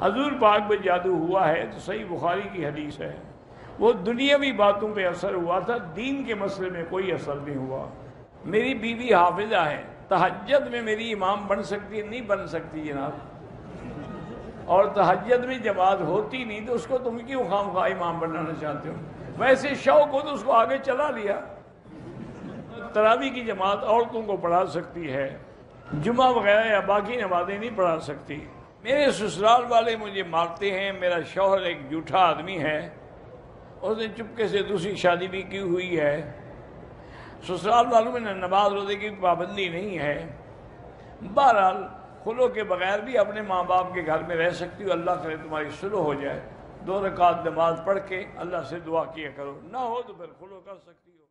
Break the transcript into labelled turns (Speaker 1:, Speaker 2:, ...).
Speaker 1: حضور پاک پہ جادو ہوا ہے تو صحیح بخاری کی حدیث ہے، وہ دنیاوی باتوں پہ اثر ہوا تھا، دین کے مسئلے میں کوئی اثر نہیں ہوا۔ میری بیوی حافظہ ہے، تہجد میں میری امام بن سکتی ہے؟ نہیں بن سکتی جناب، اور تہجد میں جماعت ہوتی نہیں تو اس کو تم کیوں خام خواہ امام بنانا چاہتے ہو؟ ویسے شوق ہو تو اس کو آگے چلا لیا۔ تراویح کی جماعت عورتوں کو پڑھا سکتی ہے، جمعہ وغیرہ یا باقی نمازیں نہیں پڑھا سکتی۔ میرے سسرال والے مجھے مارتے ہیں، میرا شوہر ایک جھوٹا آدمی ہے، اس نے چپکے سے دوسری شادی بھی کی ہوئی ہے، سسرال والوں میں نماز روزے کی پابندی نہیں ہے۔ بہرحال خلو کے بغیر بھی اپنے ماں باپ کے گھر میں رہ سکتی ہو، اللہ کرے تمہاری صلح ہو جائے، 2 رکعت نماز پڑھ کے اللہ سے دعا کیا کرو، نہ ہو تو پھر خلو کر سکتی ہو۔